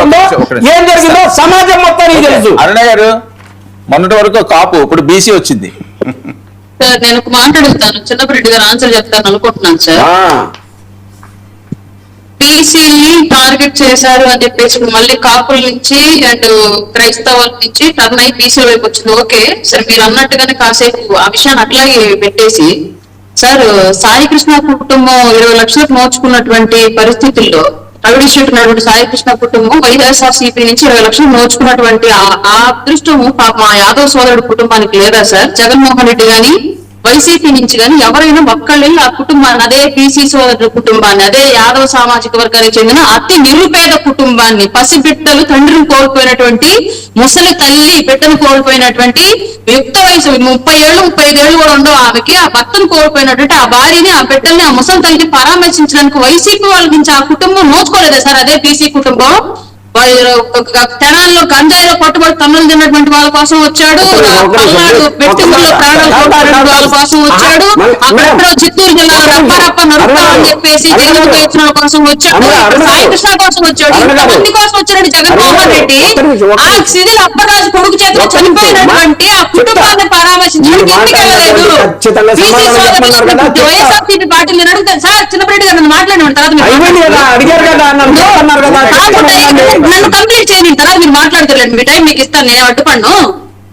జరుగుతుందో ఏం జరిగిందో సమాజం మొత్తానికి తెలుసు. అరుణ గారు మొన్నటి వరకు కాపు, ఇప్పుడు బీసీ వచ్చింది. సార్ నేను ఒక మాట అడుగుతాను, చిన్నపరెడ్డి గారు ఆన్సర్ చెప్తాను అనుకుంటున్నాను సార్. బీసీని టార్గెట్ చేశారు అని చెప్పేసి మళ్ళీ కాపుల నుంచి అండ్ క్రైస్తవుల నుంచి టర్న్ అయి బీసీల వైపు వచ్చింది. ఓకే సార్, మీరు అన్నట్టుగానే కాసేపు ఆ విషయాన్ని అట్లాగే పెట్టేసి సార్, సాయి కృష్ణ కుటుంబం 20 లక్షలకు నోచుకున్నటువంటి పరిస్థితుల్లో రౌడీ షీట్ ఉన్నటువంటి సాయి కృష్ణ కుటుంబం వైఎస్ఆర్సీపీ నుంచి 20 లక్షలు నోచుకున్నటువంటి ఆ అదృష్టము పాప మా యాదవ్ సోదరుడు కుటుంబానికి లేదా సార్? జగన్మోహన్ రెడ్డి గాని వైసీపీ నుంచి కానీ ఎవరైనా ఒక్కళ్ళే ఆ కుటుంబాన్ని, అదే బీసీ సోదరుడు కుటుంబాన్ని, అదే యాదవ్ సామాజిక వర్గానికి చెందిన అతి నిరుపేద కుటుంబాన్ని, పసిబిడ్డలు తండ్రిని కోల్పోయినటువంటి ముసలి తల్లి బిడ్డను కోల్పోయినటువంటి యుక్త వయసు 30 ఏళ్ళు 35 ఏళ్ళు కూడా ఉండవు ఆమెకి, ఆ భర్తను కోల్పోయినటువంటి ఆ భార్యని, ఆ బిడ్డల్ని, ఆ ముసలి తల్లిని పరామర్శించడానికి వైసీపీ వాళ్ళ నుంచి ఆ కుటుంబం నోచుకోలేదా సార్? అదే బీసీ కుటుంబం తెనాల్లో గంజాయిలో పట్టుబడి తమ్ములు తిన్నటువంటి వాళ్ళ కోసం వచ్చాడు, పల్నాడు బెట్టింగులో ప్రాణాలు కోల్పోయినటువంటి వాళ్ళ కోసం వచ్చాడు, అక్కడ చిత్తూరు జిల్లాలో రప్పరప్ప నడుపుతా అని చెప్పేసి జగన్మోహన్ వచ్చిన కోసం వచ్చాడు, సాయి కృష్ణ కోసం వచ్చాడు, ఇంతమంది కోసం వచ్చాడు జగన్మోహన్ రెడ్డి. ఆ సివిల్ అప్పరాజు కొడుకు చేతిలో చనిపోయినటువంటి ఆ కుటుంబాన్ని పరామర్శించడానికి ఎందుకు వెళ్ళలేదు? వైఎస్ఆర్సీపీ పార్టీ నేను అడుగుతాను సార్, చిన్నపరెడ్డి గారు నన్ను మాట్లాడిన తర్వాత నన్ను కంప్లీట్ చేయని తర్వాత మీరు మాట్లాడుకోలేండి, మీ టైం మీకు ఇస్తాను, నేను అడ్డుపడ్ను.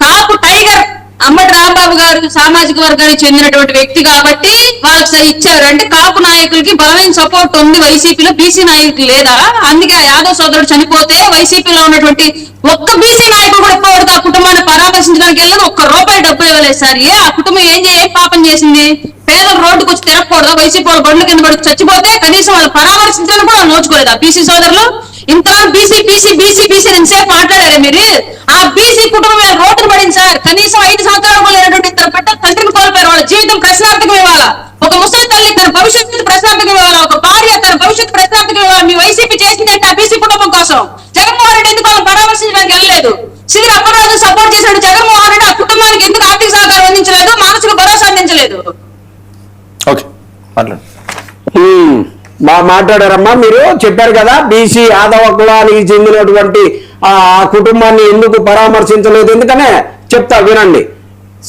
కాపు టైగర్ అమ్మటి రాంబాబు గారు సామాజిక వర్గానికి చెందినటువంటి వ్యక్తి కాబట్టి వాళ్ళకి ఇచ్చారు అంటే కాపు నాయకులకి బలమైన సపోర్ట్ ఉంది వైసీపీలో, బీసీ నాయకులు లేదా? అందుకే ఆ యాదవ్ సోదరుడు చనిపోతే వైసీపీలో ఉన్నటువంటి ఒక్క బీసీ నాయకుడు కూడా ఎప్పుడు ఆ కుటుంబాన్ని పరామర్శించడానికి వెళ్ళదు, ₹1 డబ్బు ఇవ్వలేదు సార్. ఆ కుటుంబం ఏం పాపం చేసింది? పేదలు రోడ్డుకు వచ్చి తిరగకూడదా? వైసీపీ వాళ్ళు బండ్ల కింద పడి చచ్చిపోతే కనీసం వాళ్ళు పరామర్శించడానికి కూడా నోచుకోలేదు ఆ బీసీ సోదరులు. ఇంత బీసీ బీసీ బీసీ బీసీ ఎంతసేపు మాట్లాడారే మీరు? ఆ బీసీ కుటుంబం మీద రోడ్డును పడింది సార్. కనీసం 5 సంవత్సరాలు కూడా లేనటువంటి ఇద్దరు బిడ్డలు తండ్రిని కోల్పోయారు, వాళ్ళ జీవితం ప్రశ్నార్థకం ఇవ్వాలా? ఒక ముసలి తల్లి తన భవిష్యత్తు ప్రశ్నార్థకం ఇవ్వాలా? ఒక భార్య తన భవిష్యత్తు ప్రశ్నార్థకం ఇవ్వాలా? మీ వైసీపీ చేసింది అంటే ఆ బీసీ కుటుంబం కోసం. జగన్మోహన్ రెడ్డి ఎందుకు వాళ్ళని పరామర్శించడానికి వెళ్ళలేదు? సివిల్ అప్పరాజు సపోర్ట్ చేశాడు జగన్మోహన్ రెడ్డి, ఆ కుటుంబానికి ఎందుకు ఆర్థిక సహకారం అందించలేదు, మానసిక భరోసా అందించలేదు? బాగా మాట్లాడారమ్మా. మీరు చెప్పారు కదా బీసీ యాదవ కులానికి చెందినటువంటి ఆ కుటుంబాన్ని ఎందుకు పరామర్శించలేదు, ఎందుకనే చెప్తా వినండి.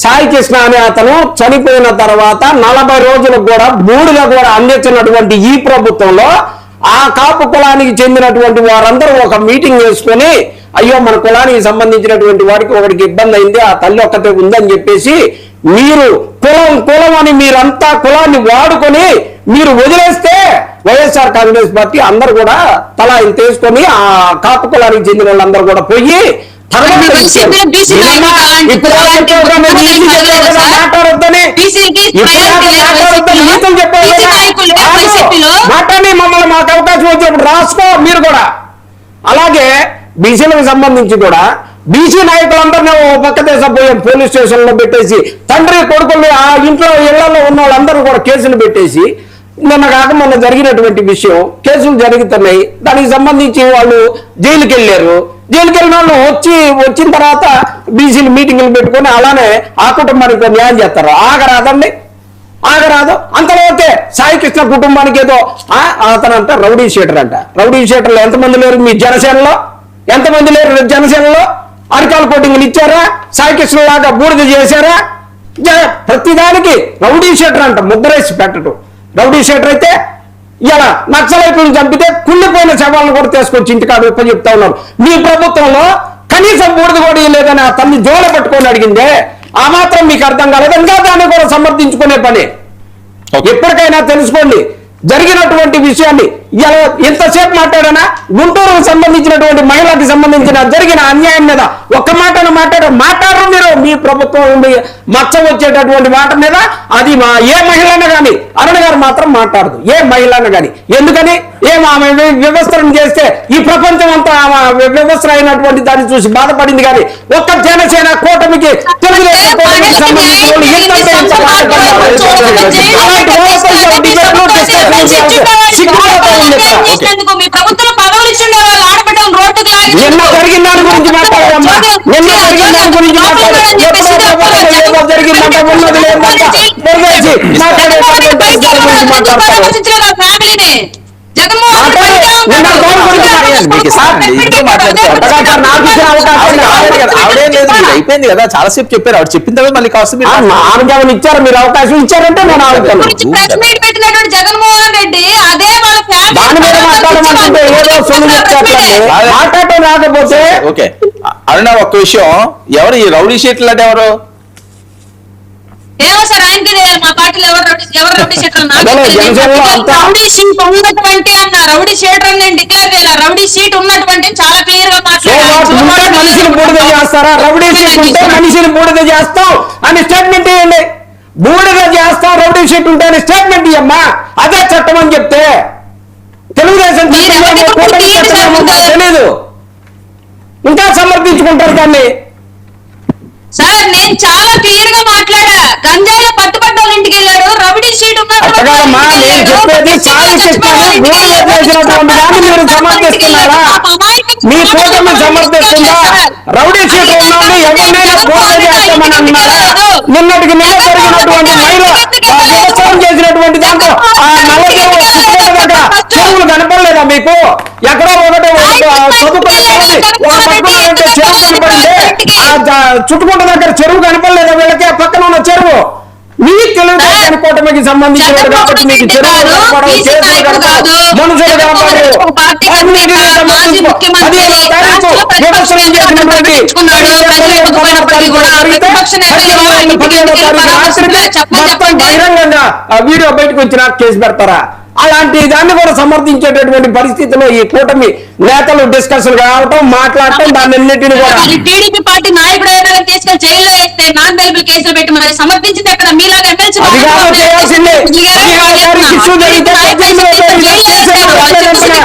సాయి కృష్ణ అనే అతను చనిపోయిన తర్వాత 40 రోజులకు కూడా బూడిగా కూడా అందించినటువంటి ఈ ప్రభుత్వంలో ఆ కాపు కులానికి చెందినటువంటి వారందరూ ఒక మీటింగ్ చేసుకొని, అయ్యో మన కులానికి సంబంధించినటువంటి వాడికి ఒకటికి ఇబ్బంది అయింది, ఆ తల్లి ఒక్కతే ఉందని చెప్పేసి మీరు కులం అని మీరంతా కులాన్ని వాడుకొని మీరు వదిలేస్తే వైఎస్ఆర్ కాంగ్రెస్ పార్టీ అందరూ కూడా తలా ఇంత తీసుకొని ఆ కాపు కులానికి చెందిన వాళ్ళందరూ కూడా పోయి మాట్లాడి మమ్మల్ని మాకు అవకాశం వచ్చినప్పుడు రాసుకో మీరు కూడా. అలాగే బీసీలకు సంబంధించి కూడా బీసీ నాయకులందరినీ పక్క దేశం పోయాం, పోలీస్ స్టేషన్ లో పెట్టేసి తండ్రి కొడుకులు ఆ ఇంట్లో ఇళ్లలో ఉన్న వాళ్ళందరూ కూడా కేసులు పెట్టేసి, నిన్న కాక మొన్న జరిగినటువంటి విషయం కేసులు జరుగుతున్నాయి, దానికి సంబంధించి వాళ్ళు జైలుకి వెళ్ళారు. జైలుకి వెళ్ళిన వాళ్ళు వచ్చిన తర్వాత బీసీలు మీటింగులు పెట్టుకొని అలానే ఆ కుటుంబానికి న్యాయం చేస్తారు. ఆగరాదండి, ఆగరాదు. అంతలోకే సాయి కృష్ణ కుటుంబానికి ఏదో అతను అంట రౌడీ షీటర్ అంట. రౌడీ షీటర్లు ఎంతమంది లేరు మీ జనసేనలో? ఎంతమంది లేరు జనసేనలో? అరికాల కోటింగ్లు ఇచ్చారా? సాయి కృష్ణ లాగా బూడిద చేశారా? ప్రతిదానికి రౌడీ షీటర్ అంట, ముద్రేసి పెట్టడం. రౌడీ షీటర్ అయితే ఇలా నక్సలైట్లను చంపితే కుళ్ళిపోయిన శవాలను కూడా తీసుకొచ్చి ఇంటికాడ చెప్తా ఉన్నారు. మీ ప్రభుత్వంలో కనీసం బూడిద కూడా లేదని ఆ తల్లి జోల పట్టుకొని అడిగిందే, ఆ మాత్రం మీకు అర్థం కాలేదు. ఇంకా దాన్ని కూడా సమర్థించుకునే పని. ఎప్పటికైనా తెలుసుకోండి జరిగినటువంటి విషయాన్ని. ఇలా ఎంతసేపు మాట్లాడానా గుంటూరుకు సంబంధించినటువంటి మహిళకి సంబంధించిన జరిగిన అన్యాయం మీద ఒక్క మాటను మాట్లాడరు మీరు. మీ ప్రభుత్వం మచ్చ వచ్చేటటువంటి మాట మీద అది ఏ మహిళను కానీ అరుణ గారు మాత్రం మాట్లాడదు, ఏ మహిళను కానీ. ఎందుకని ఆమె వ్యవస్థను చేస్తే ఈ ప్రపంచం అంతా వ్యవస్థ అయినటువంటి దాన్ని చూసి బాధపడింది. కానీ ఒక్క జనసేన కూటమికి తెలుగుదేశం కూటమికి సంబంధించిన మీ ప్రభుత్వం పదవులు ఇచ్చిండే వాళ్ళు ఆడబిడ్డలు రోడ్డుకి నిన్న జరిగిన దాని గురించి మాట్లాడమ్మా. నిన్న జరిగిన దాని గురించి జరిగిందంటే ఉన్నది లేదంటే కొట్టగా నాకు ఇచ్చిన అవకాశం ఆవిడే లేదు, మీరు అయిపోయింది కదా, చాలా సేపు చెప్పారు. ఆవిడ చెప్పిన తర్వాత మళ్ళీ కాస్త మీరు ఆమెకేమైనా ఇచ్చారు, మీరు అవకాశం ఇచ్చారంటే నేను ఆగుతాను. ప్రెస్ మీట్ పెట్టినటువంటి జగన్మోహన్ రెడ్డి అదే వాళ్ళ దాని మీద మాట్లాడమంటుంటే ఏదో సొమ్ము చెప్తారండి. మాట్లాడటం రాకపోతే ఓకే. అరుణ, ఒక్క విషయం, ఎవరు ఈ రౌడీ షీట్లు అంటే ఎవరు? ఏమో సార్ ఆయనకి తెలియాలి. మా పార్టీలో ఎవరు రౌడీ షీటర్ అదే జనసేనలో అంతా రౌడీ షీట్ ఉన్నటువంటి అన్న రౌడీ షీటర్ నేను డిక్లేర్ చేయాలి. రౌడీ షీట్ ఉన్నటువంటి చాలా క్లియర్ గా ఉంటే మనిషిని బూడిద చేస్తారా? రౌడీ షీట్ ఉంటే మనిషిని బూడిద చేస్తాం అని స్టేట్మెంట్ ఇవ్వండి. బూడిద చేస్తాం రౌడీ షీట్ ఉంటే అని స్టేట్మెంట్ ఇవ్వమ్మా. అదే చట్టం అని చెప్తే తెలుగుదేశం తెలీదు, ఇంకా సమర్థించుకుంటారు దాన్ని. సార్ నేను చాలా క్లియర్ గా మాట్లాడా. గంజాయిలో పట్టుబడ్డ వాళ్ళ ఇంటికి వెళ్ళాడు. రౌడీ షీట్ అట్టగాదమ్మా, నేను చెప్పేది సాగు చెప్తాను. బూడిద చేసినటువంటి దాన్ని మీరు సమర్థిస్తున్నారా? మీ కూటమి సమర్థిస్తుందా? రౌడీ షీట్ ఉన్నవాళ్ళు ఎవరినైనా బూడిద చేస్తామని అన్నారా? నిన్నటికి నిన్న జరిగినటువంటి మహిళ వ్యవసాయం చేసినటువంటి దాంట్లో ఆ నల్లదేవు దగ్గర చెరువులు కనపడలేదా మీకు? ఎక్కడో ఒకటి చదువుకునే పట్టుకున్నారంటే చెరువు కనపడింది. చుట్టుకుంట దగ్గర చెరువు కనపడలేదా వీళ్ళకి? ఆ పక్కన ఉన్న చెరువు మీ తెలుగుదేశం కూటమికి సంబంధించిన కాబట్టి మీకు చెరువు కనపడవు, చేతులు కనపడవు, మనుషులు కనపడరు. వ్యవసాయం చేసినటువంటి మొత్తం బహిరంగంగా వీడియో బయటకు వచ్చిన కేసు పెడతారా? అలాంటి దాన్ని కూడా సమర్థించేటటువంటి పరిస్థితిలో ఈ కూటమి నేతలు డిస్కషన్ కావటం, మాట్లాడటం, దాన్ని అన్నింటినీ కూడా టీడీపీ పార్టీ నాయకుడు ఎవరైనా తీసుకెళ్లి జైల్లో వేస్తే నాన్ బెయిలబుల్ కేసులు పెట్టి మరి సమర్థించింది అక్కడ మీలాగా ఎమ్మెల్సీ అది కాదు చేయాల్సిందే. శిశువు జరిగితే 18వ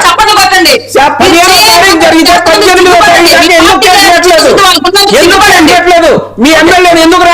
చప్పట్లు కొట్టండి. 15వ తారీఖు జరిగితే 18వ తారీఖు ఎందుకు కేసు పెట్టలేదు? ఎందుకు పెట్టలేదు? మీ ఎమ్మెల్యేని ఎందుకు